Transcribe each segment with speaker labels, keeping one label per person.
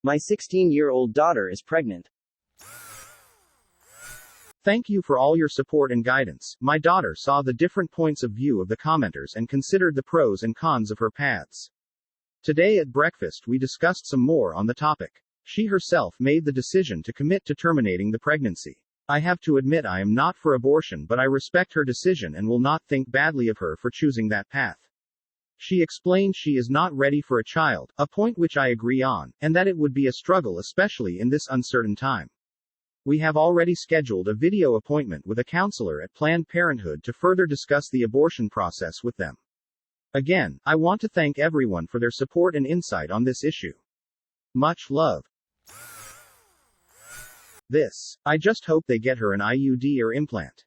Speaker 1: My 16-year-old daughter is pregnant.
Speaker 2: Thank you for all your support and guidance. My daughter saw the different points of view of the commenters and considered the pros and cons of her paths. Today at breakfast we discussed some more on the topic. She herself made the decision to commit to terminating the pregnancy. I have to admit I am not for abortion, but I respect her decision and will not think badly of her for choosing that path. She explained she is not ready for a child, a point which I agree on, and that it would be a struggle especially in this uncertain time. We have already scheduled a video appointment with a counselor at Planned Parenthood to further discuss the abortion process with them. Again, I want to thank everyone for their support and insight on this issue. Much love. I just hope they get her an IUD or implant.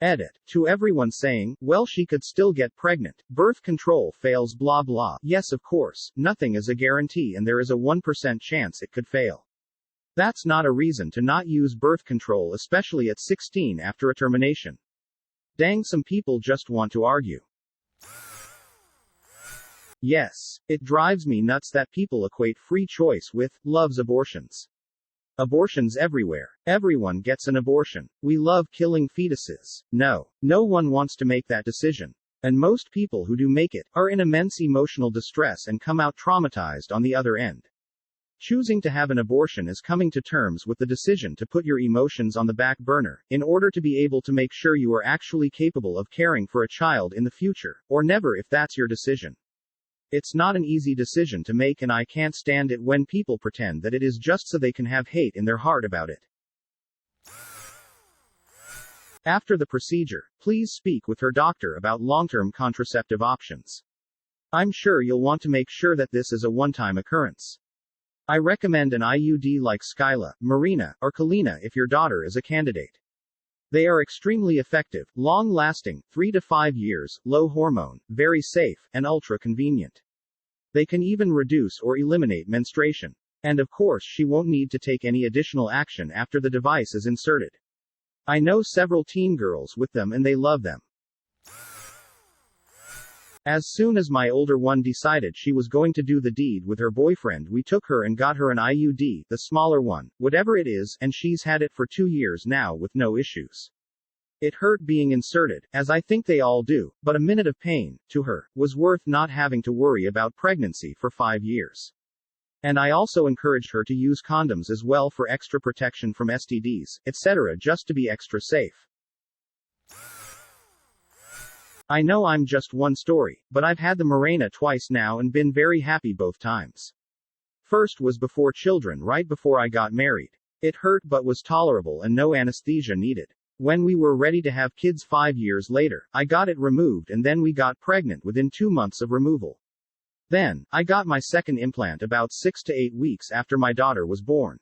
Speaker 2: Edit. To everyone saying, well, she could still get pregnant, birth control fails blah blah. Yes, of course, nothing is a guarantee and there is a 1% chance it could fail. That's not a reason to not use birth control, especially at 16 after a termination. Dang, some people just want to argue. Yes, it drives me nuts that people equate free choice with loves abortions. Abortions everywhere. Everyone gets an abortion. We love killing fetuses. No one wants to make that decision. And most people who do make it are in immense emotional distress and come out traumatized on the other end. Choosing to have an abortion is coming to terms with the decision to put your emotions on the back burner, in order to be able to make sure you are actually capable of caring for a child in the future, or never if that's your decision. It's not an easy decision to make, and I can't stand it when people pretend that it is just so they can have hate in their heart about it. After the procedure, please speak with her doctor about long-term contraceptive options. I'm sure you'll want to make sure that this is a one-time occurrence. I recommend an IUD like Skyla, Mirena, or Kalina if your daughter is a candidate. They are extremely effective, long-lasting, 3 to 5 years, low hormone, very safe, and ultra-convenient. They can even reduce or eliminate menstruation. And of course she won't need to take any additional action after the device is inserted. I know several teen girls with them and they love them. As soon as my older one decided she was going to do the deed with her boyfriend, we took her and got her an IUD, the smaller one, whatever it is, and she's had it for 2 years now with no issues. It hurt being inserted, as I think they all do, but a minute of pain, to her, was worth not having to worry about pregnancy for 5 years. And I also encouraged her to use condoms as well for extra protection from STDs, etc., just to be extra safe. I know I'm just one story, but I've had the Mirena twice now and been very happy both times. First was before children, right before I got married. It hurt but was tolerable and no anesthesia needed. When we were ready to have kids 5 years later, I got it removed and then we got pregnant within 2 months of removal. Then, I got my second implant about 6 to 8 weeks after my daughter was born.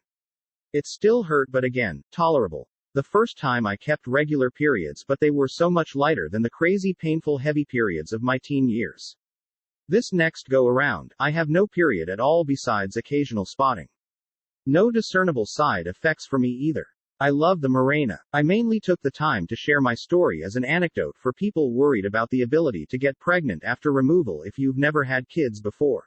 Speaker 2: It still hurt but again, tolerable. The first time I kept regular periods, but they were so much lighter than the crazy painful heavy periods of my teen years. This next go around, I have no period at all besides occasional spotting. No discernible side effects for me either. I love the Mirena. I mainly took the time to share my story as an anecdote for people worried about the ability to get pregnant after removal if you've never had kids before.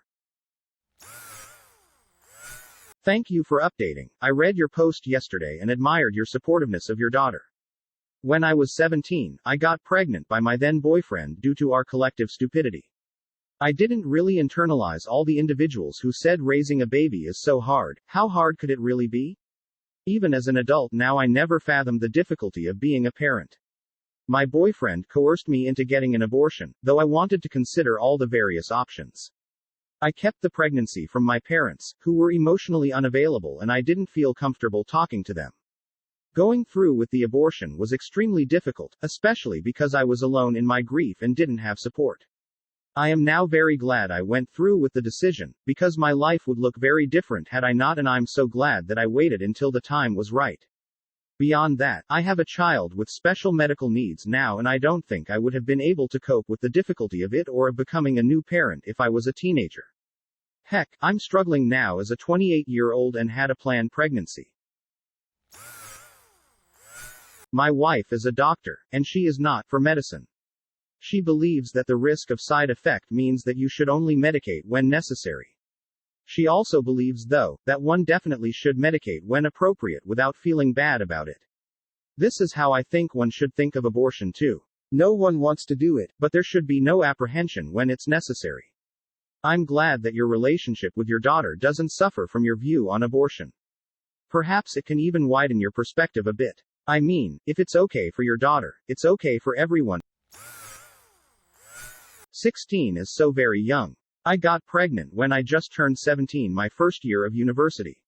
Speaker 2: Thank you for updating. I read your post yesterday and admired your supportiveness of your daughter. When I was 17, I got pregnant by my then boyfriend due to our collective stupidity. I didn't really internalize all the individuals who said raising a baby is so hard. How hard could it really be? Even as an adult now, I never fathomed the difficulty of being a parent. My boyfriend coerced me into getting an abortion, though I wanted to consider all the various options. I kept the pregnancy from my parents, who were emotionally unavailable, and I didn't feel comfortable talking to them. Going through with the abortion was extremely difficult, especially because I was alone in my grief and didn't have support. I am now very glad I went through with the decision, because my life would look very different had I not, and I'm so glad that I waited until the time was right. Beyond that, I have a child with special medical needs now, and I don't think I would have been able to cope with the difficulty of it or of becoming a new parent if I was a teenager. Heck, I'm struggling now as a 28-year-old and had a planned pregnancy. My wife is a doctor, and she is not for medicine. She believes that the risk of side effect means that you should only medicate when necessary. She also believes, though, that one definitely should medicate when appropriate without feeling bad about it. This is how I think one should think of abortion too. No one wants to do it, but there should be no apprehension when it's necessary. I'm glad that your relationship with your daughter doesn't suffer from your view on abortion. Perhaps it can even widen your perspective a bit. I mean, if it's okay for your daughter, it's okay for everyone. 16 is so very young. I got pregnant when I just turned 17, my first year of university.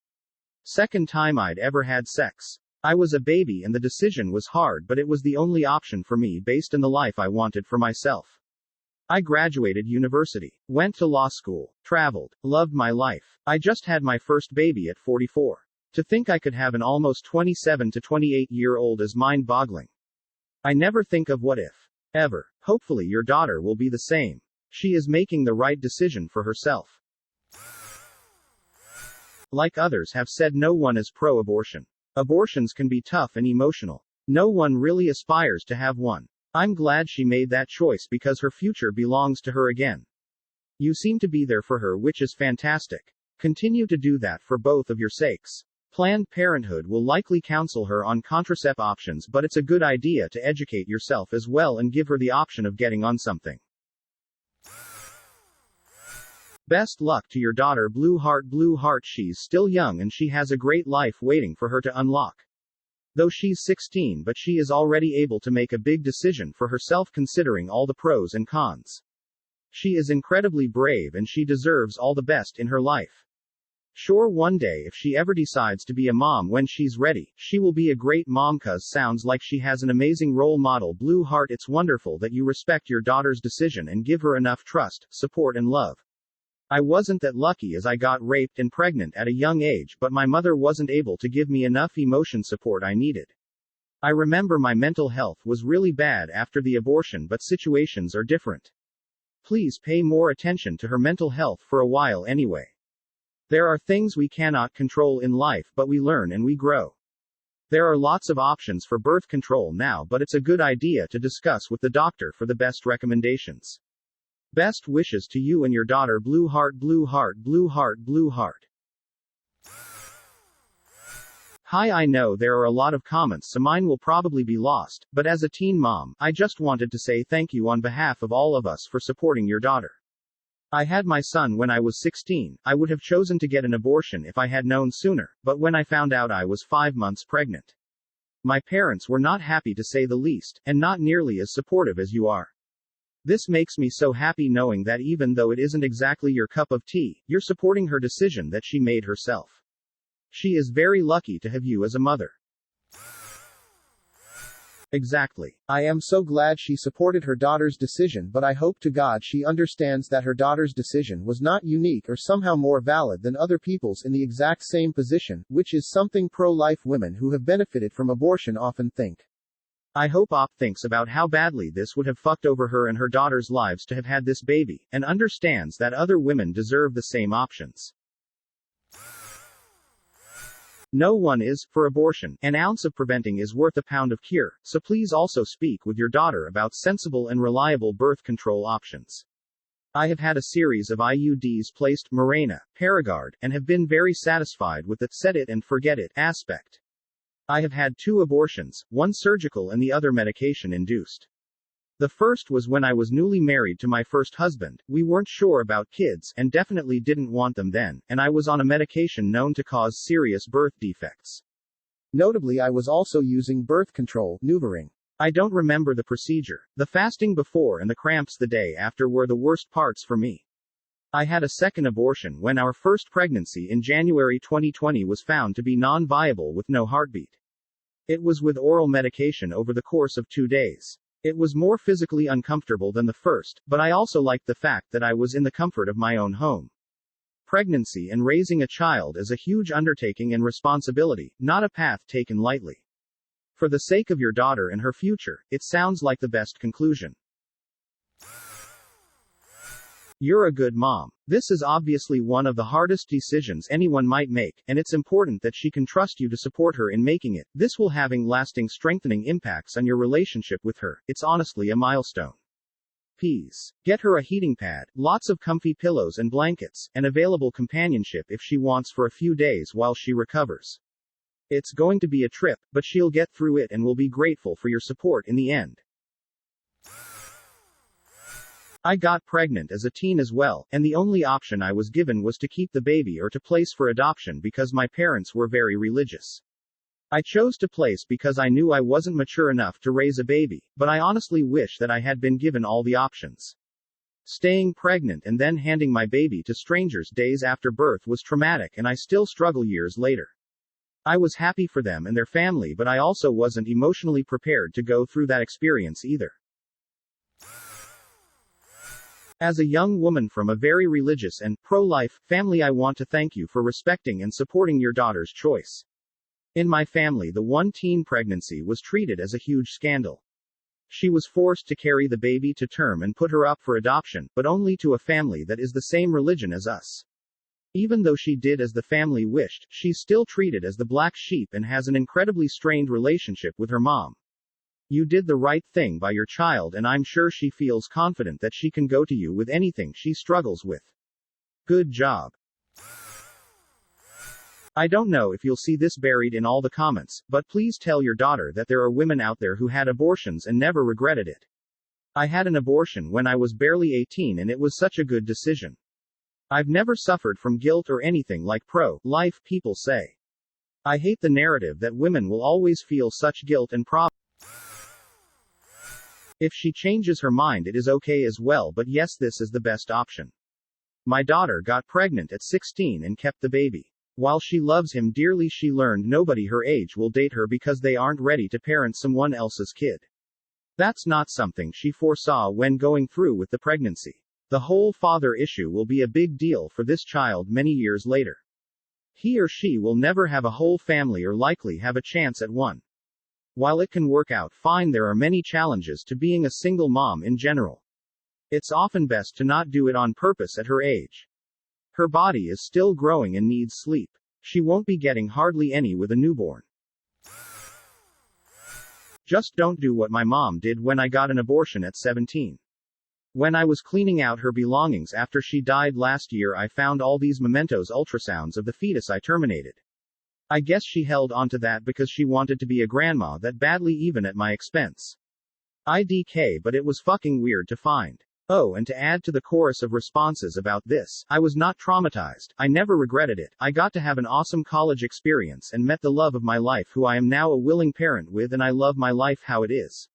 Speaker 2: Second time I'd ever had sex. I was a baby and the decision was hard, but it was the only option for me based on the life I wanted for myself. I graduated university, went to law school, traveled, loved my life. I just had my first baby at 44. To think I could have an almost 27 to 28-year-old is mind-boggling. I never think of what if. Ever. Hopefully your daughter will be the same. She is making the right decision for herself. Like others have said, no one is pro-abortion. Abortions can be tough and emotional. No one really aspires to have one. I'm glad she made that choice because her future belongs to her again. You seem to be there for her, which is fantastic. Continue to do that for both of your sakes. Planned Parenthood will likely counsel her on contraceptive options, but it's a good idea to educate yourself as well and give her the option of getting on something. Best luck to your daughter, Blue Heart. Blue Heart, she's still young and she has a great life waiting for her to unlock. Though she's 16, but she is already able to make a big decision for herself considering all the pros and cons. She is incredibly brave and she deserves all the best in her life. Sure, one day if she ever decides to be a mom when she's ready, she will be a great mom, cuz sounds like she has an amazing role model. Blue Heart, it's wonderful that you respect your daughter's decision and give her enough trust, support and love. I wasn't that lucky as I got raped and pregnant at a young age, but my mother wasn't able to give me enough emotion support I needed. I remember my mental health was really bad after the abortion, but situations are different. Please pay more attention to her mental health for a while anyway. There are things we cannot control in life, but we learn and we grow. There are lots of options for birth control now, but it's a good idea to discuss with the doctor for the best recommendations. Best wishes to you and your daughter, Blue Heart. Blue Heart, Blue Heart, Blue Heart. Hi, I know there are a lot of comments, so mine will probably be lost, but as a teen mom, I just wanted to say thank you on behalf of all of us for supporting your daughter. I had my son when I was 16. I would have chosen to get an abortion if I had known sooner, but when I found out I was 5 months pregnant. My parents were not happy to say the least, and not nearly as supportive as you are. This makes me so happy knowing that even though it isn't exactly your cup of tea, you're supporting her decision that she made herself. She is very lucky to have you as a mother. Exactly. I am so glad she supported her daughter's decision, but I hope to God she understands that her daughter's decision was not unique or somehow more valid than other people's in the exact same position, which is something pro-life women who have benefited from abortion often think. I hope Op thinks about how badly this would have fucked over her and her daughter's lives to have had this baby, and understands that other women deserve the same options. No one is for abortion. An ounce of preventing is worth a pound of cure, so please also speak with your daughter about sensible and reliable birth control options. I have had a series of IUDs placed, Mirena, Paragard, and have been very satisfied with the set it and forget it aspect. I have had 2 abortions, one surgical and the other medication-induced. The first was when I was newly married to my first husband. We weren't sure about kids, and definitely didn't want them then, and I was on a medication known to cause serious birth defects. Notably, I was also using birth control, NuvaRing. I don't remember the procedure. The fasting before and the cramps the day after were the worst parts for me. I had a second abortion when our first pregnancy in January 2020 was found to be non-viable with no heartbeat. It was with oral medication over the course of 2 days. It was more physically uncomfortable than the first, but I also liked the fact that I was in the comfort of my own home. Pregnancy and raising a child is a huge undertaking and responsibility, not a path taken lightly. For the sake of your daughter and her future, it sounds like the best conclusion. You're a good mom. This is obviously one of the hardest decisions anyone might make, and it's important that she can trust you to support her in making it. This will having lasting strengthening impacts on your relationship with her. It's honestly a milestone. Peas. Get her a heating pad, lots of comfy pillows and blankets, and available companionship if she wants for a few days while she recovers. It's going to be a trip, but she'll get through it and will be grateful for your support in the end. I got pregnant as a teen as well, and the only option I was given was to keep the baby or to place for adoption because my parents were very religious. I chose to place because I knew I wasn't mature enough to raise a baby, but I honestly wish that I had been given all the options. Staying pregnant and then handing my baby to strangers days after birth was traumatic, and I still struggle years later. I was happy for them and their family, but I also wasn't emotionally prepared to go through that experience either. As a young woman from a very religious and pro-life family, I want to thank you for respecting and supporting your daughter's choice. In my family, the one-teen pregnancy was treated as a huge scandal. She was forced to carry the baby to term and put her up for adoption, but only to a family that is the same religion as us. Even though she did as the family wished, she's still treated as the black sheep and has an incredibly strained relationship with her mom. You did the right thing by your child, and I'm sure she feels confident that she can go to you with anything she struggles with. Good job. I don't know if you'll see this buried in all the comments, but please tell your daughter that there are women out there who had abortions and never regretted it. I had an abortion when I was barely 18 and it was such a good decision. I've never suffered from guilt or anything like pro-life people say. I hate the narrative that women will always feel such guilt and problems. If she changes her mind, it is okay as well, but yes, this is the best option. My daughter got pregnant at 16 and kept the baby. While she loves him dearly, she learned nobody her age will date her because they aren't ready to parent someone else's kid. That's not something she foresaw when going through with the pregnancy. The whole father issue will be a big deal for this child many years later. He or she will never have a whole family or likely have a chance at one. While it can work out fine, there are many challenges to being a single mom in general. It's often best to not do it on purpose at her age. Her body is still growing and needs sleep. She won't be getting hardly any with a newborn. Just don't do what my mom did when I got an abortion at 17. When I was cleaning out her belongings after she died last year, I found all these mementos, ultrasounds of the fetus I terminated. I guess she held onto that because she wanted to be a grandma that badly, even at my expense. IDK, but it was fucking weird to find. Oh, and to add to the chorus of responses about this, I was not traumatized. I never regretted it. I got to have an awesome college experience and met the love of my life, who I am now a willing parent with, and I love my life how it is.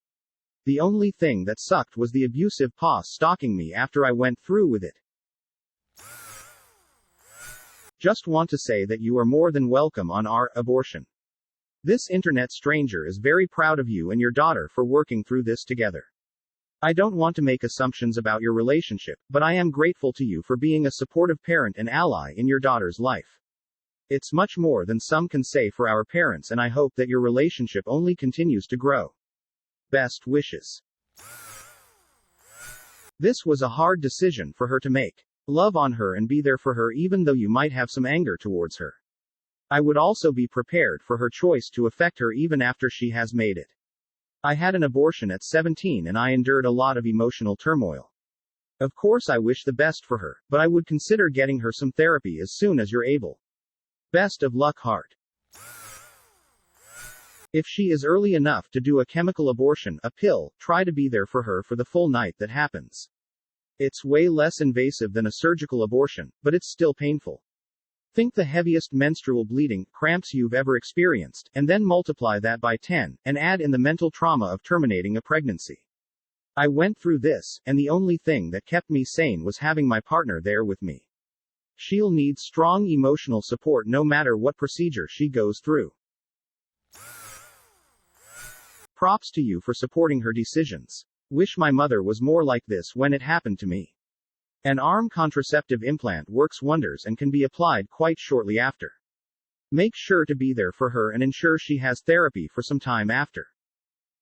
Speaker 2: The only thing that sucked was the abusive pa stalking me after I went through with it. Just want to say that you are more than welcome on our abortion. This internet stranger is very proud of you and your daughter for working through this together. I don't want to make assumptions about your relationship, but I am grateful to you for being a supportive parent and ally in your daughter's life. It's much more than some can say for our parents, and I hope that your relationship only continues to grow. Best wishes. This was a hard decision for her to make. Love on her and be there for her even though you might have some anger towards her. I would also be prepared for her choice to affect her even after she has made it. I had an abortion at 17 and I endured a lot of emotional turmoil. Of course I wish the best for her, but I would consider getting her some therapy as soon as you're able. Best of luck, heart. If she is early enough to do a chemical abortion, a pill, try to be there for her for the full night that happens. It's way less invasive than a surgical abortion, but it's still painful. Think the heaviest menstrual bleeding, cramps you've ever experienced, and then multiply that by 10, and add in the mental trauma of terminating a pregnancy. I went through this, and the only thing that kept me sane was having my partner there with me. She'll need strong emotional support no matter what procedure she goes through. Props to you for supporting her decisions. Wish my mother was more like this when it happened to me. An arm contraceptive implant works wonders and can be applied quite shortly after. Make sure to be there for her and ensure she has therapy for some time after.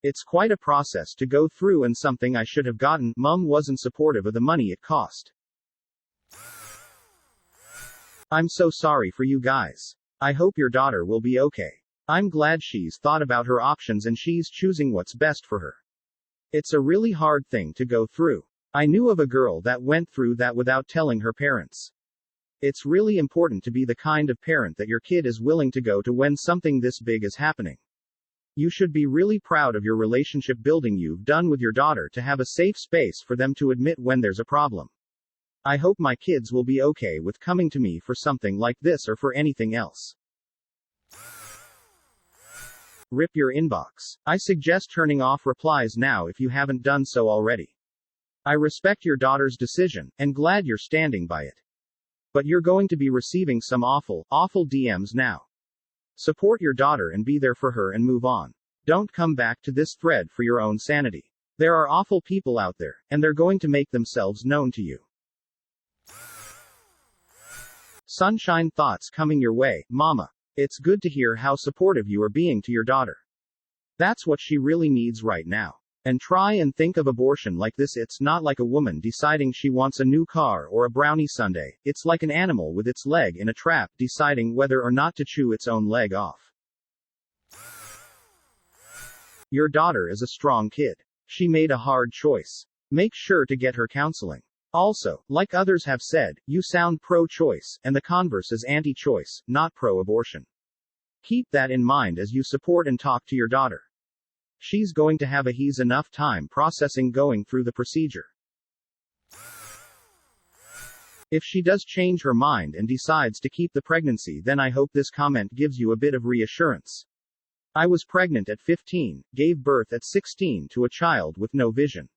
Speaker 2: It's quite a process to go through and something I should have gotten. Mum wasn't supportive of the money it cost. I'm so sorry for you guys. I hope your daughter will be okay. I'm glad she's thought about her options and she's choosing what's best for her. It's a really hard thing to go through. I knew of a girl that went through that without telling her parents. It's really important to be the kind of parent that your kid is willing to go to when something this big is happening. You should be really proud of your relationship building you've done with your daughter to have a safe space for them to admit when there's a problem. I hope my kids will be okay with coming to me for something like this or for anything else. Rip your inbox. I suggest turning off replies now if you haven't done so already. I respect your daughter's decision, and glad you're standing by it. But you're going to be receiving some awful DMs now. Support your daughter and be there for her and move on. Don't come back to this thread for your own sanity. There are awful people out there, and they're going to make themselves known to you. Sunshine thoughts coming your way, Mama. It's good to hear how supportive you are being to your daughter. That's what she really needs right now. And try and think of abortion like this. It's not like a woman deciding she wants a new car or a brownie sundae. It's like an animal with its leg in a trap deciding whether or not to chew its own leg off. Your daughter is a strong kid. She made a hard choice. Make sure to get her counseling. Also, like others have said, you sound pro-choice, and the converse is anti-choice, not pro-abortion. Keep that in mind as you support and talk to your daughter. She's going to have a he's enough time processing going through the procedure. If she does change her mind and decides to keep the pregnancy, then I hope this comment gives you a bit of reassurance. I was pregnant at 15, gave birth at 16 to a child with no vision.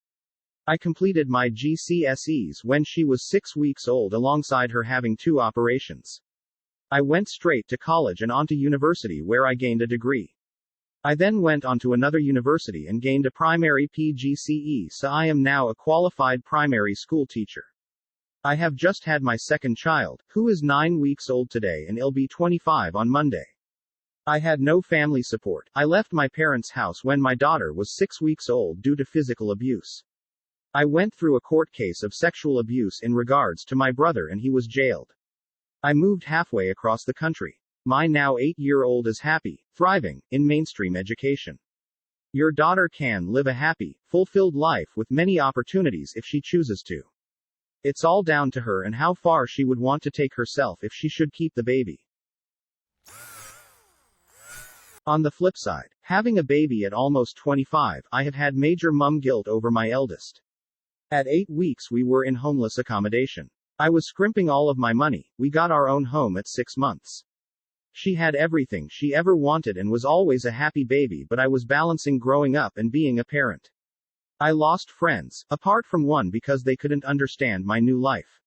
Speaker 2: I completed my GCSEs when she was 6 weeks old alongside her having 2 operations. I went straight to college and on to university where I gained a degree. I then went on to another university and gained a primary PGCE, so I am now a qualified primary school teacher. I have just had my second child, who is 9 weeks old today and will be 25 on Monday. I had no family support. I left my parents' house when my daughter was 6 weeks old due to physical abuse. I went through a court case of sexual abuse in regards to my brother and he was jailed. I moved halfway across the country. My now 8-year-old is happy, thriving, in mainstream education. Your daughter can live a happy, fulfilled life with many opportunities if she chooses to. It's all down to her and how far she would want to take herself if she should keep the baby. On the flip side, having a baby at almost 25, I have had major mum guilt over my eldest. At 8 weeks we were in homeless accommodation. I was scrimping all of my money. We got our own home at 6 months. She had everything she ever wanted and was always a happy baby, but I was balancing growing up and being a parent. I lost friends, apart from one because they couldn't understand my new life.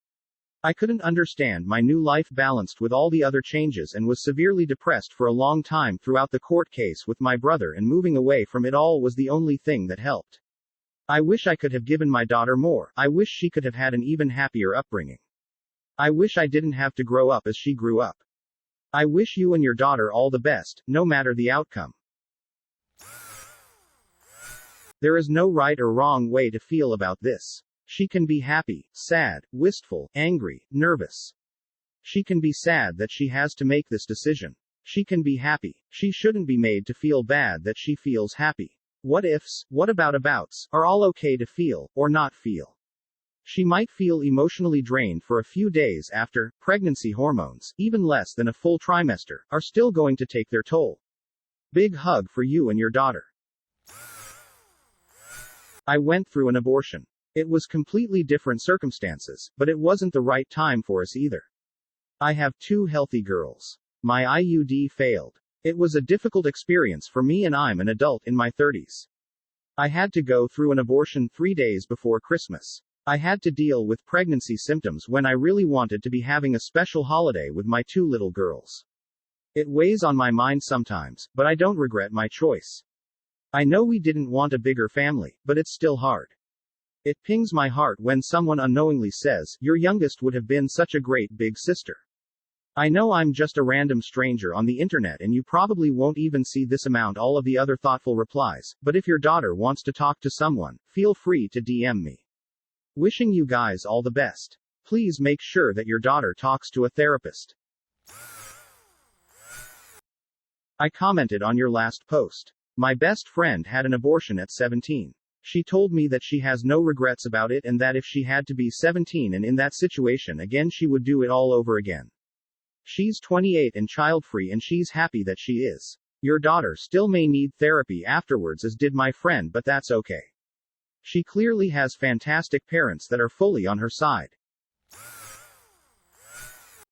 Speaker 2: I couldn't understand my new life balanced with all the other changes and was severely depressed for a long time throughout the court case with my brother, and moving away from it all was the only thing that helped. I wish I could have given my daughter more. I wish she could have had an even happier upbringing. I wish I didn't have to grow up as she grew up. I wish you and your daughter all the best, no matter the outcome. There is no right or wrong way to feel about this. She can be happy, sad, wistful, angry, nervous. She can be sad that she has to make this decision. She can be happy. She shouldn't be made to feel bad that she feels happy. What ifs, what abouts, are all okay to feel, or not feel. She might feel emotionally drained for a few days after. Pregnancy hormones, even less than a full trimester, are still going to take their toll. Big hug for you and your daughter. I went through an abortion. It was completely different circumstances, but it wasn't the right time for us either. I have 2 healthy girls. My IUD failed. It was a difficult experience for me and I'm an adult in my 30s. I had to go through an abortion 3 days before Christmas. I had to deal with pregnancy symptoms when I really wanted to be having a special holiday with my 2 little girls. It weighs on my mind sometimes, but I don't regret my choice. I know we didn't want a bigger family, but it's still hard. It pings my heart when someone unknowingly says, "Your youngest would have been such a great big sister." I know I'm just a random stranger on the internet and you probably won't even see this amount all of the other thoughtful replies, but if your daughter wants to talk to someone, feel free to DM me. Wishing you guys all the best. Please make sure that your daughter talks to a therapist. I commented on your last post. My best friend had an abortion at 17. She told me that she has no regrets about it and that if she had to be 17 and in that situation again, she would do it all over again. She's 28 and child-free and she's happy that she is. Your daughter still may need therapy afterwards, as did my friend, but that's okay. She clearly has fantastic parents that are fully on her side.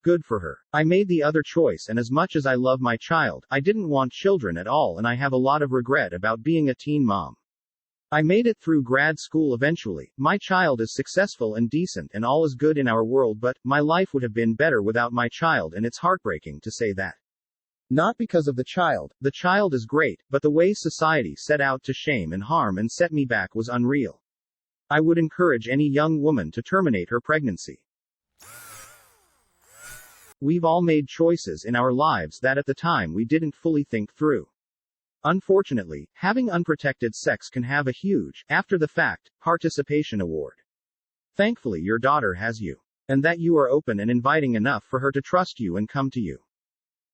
Speaker 2: Good for her. I made the other choice, and as much as I love my child, I didn't want children at all, and I have a lot of regret about being a teen mom. I made it through grad school eventually. My child is successful and decent and all is good in our world, but my life would have been better without my child, and it's heartbreaking to say that. Not because of the child. The child is great, but the way society set out to shame and harm and set me back was unreal. I would encourage any young woman to terminate her pregnancy. We've all made choices in our lives that at the time we didn't fully think through. Unfortunately, having unprotected sex can have a huge, after-the-fact, participation award. Thankfully, your daughter has you. And that you are open and inviting enough for her to trust you and come to you.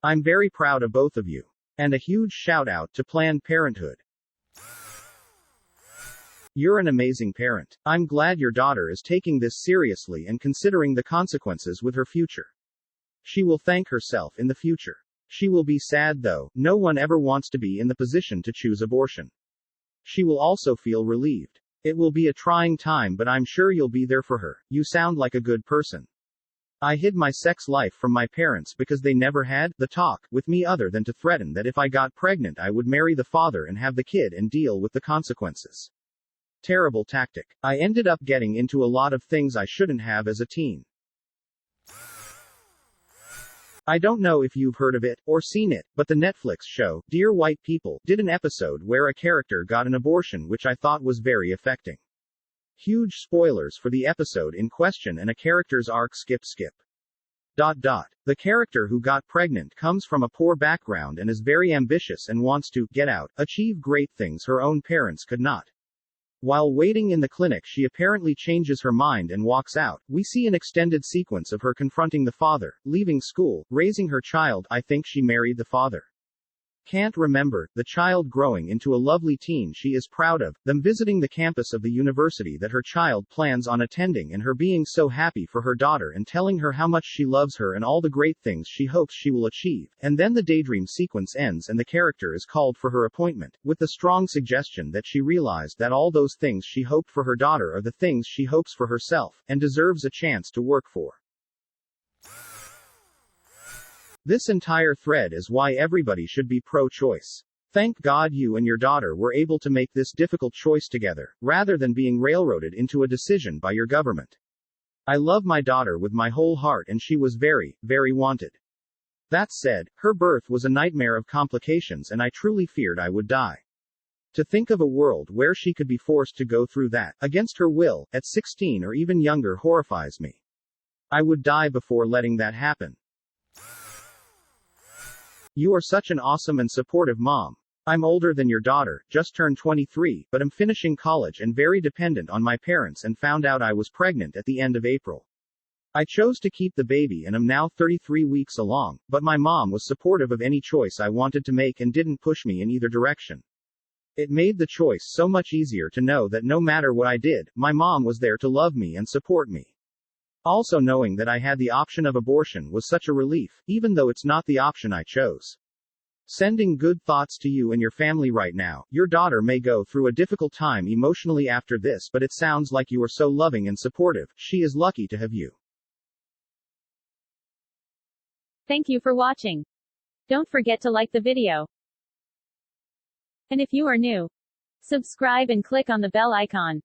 Speaker 2: I'm very proud of both of you. And a huge shout-out to Planned Parenthood. You're an amazing parent. I'm glad your daughter is taking this seriously and considering the consequences with her future. She will thank herself in the future. She will be sad though. No one ever wants to be in the position to choose abortion. She will also feel relieved. It will be a trying time, but I'm sure you'll be there for her. You sound like a good person. I hid my sex life from my parents because they never had the talk with me other than to threaten that if I got pregnant I would marry the father and have the kid and deal with the consequences. Terrible tactic. I ended up getting into a lot of things I shouldn't have as a teen. I don't know if you've heard of it, or seen it, but the Netflix show, Dear White People, did an episode where a character got an abortion, which I thought was very affecting. Huge spoilers for the episode in question, and a character's arc skip. The character who got pregnant comes from a poor background and is very ambitious and wants to get out, achieve great things her own parents could not. While waiting in the clinic, she apparently changes her mind and walks out. We see an extended sequence of her confronting the father, leaving school, raising her child. I think she married the father. Can't remember. The child growing into a lovely teen she is proud of, them visiting the campus of the university that her child plans on attending, and her being so happy for her daughter and telling her how much she loves her and all the great things she hopes she will achieve. And then the daydream sequence ends and the character is called for her appointment, with the strong suggestion that she realized that all those things she hoped for her daughter are the things she hopes for herself, and deserves a chance to work for. This entire thread is why everybody should be pro-choice. Thank God you and your daughter were able to make this difficult choice together, rather than being railroaded into a decision by your government. I love my daughter with my whole heart and she was very, very wanted. That said, her birth was a nightmare of complications and I truly feared I would die. To think of a world where she could be forced to go through that, against her will, at 16 or even younger horrifies me. I would die before letting that happen. You are such an awesome and supportive mom. I'm older than your daughter, just turned 23, but am finishing college and very dependent on my parents and found out I was pregnant at the end of April. I chose to keep the baby and am now 33 weeks along, but my mom was supportive of any choice I wanted to make and didn't push me in either direction. It made the choice so much easier to know that no matter what I did, my mom was there to love me and support me. Also, knowing that I had the option of abortion was such a relief, even though it's not the option I chose. Sending good thoughts to you and your family right now. Your daughter may go through a difficult time emotionally after this, but it sounds like you are so loving and supportive. She is lucky to have you.
Speaker 3: Thank you for watching. Don't forget to like the video. And if you are new, subscribe and click on the bell icon.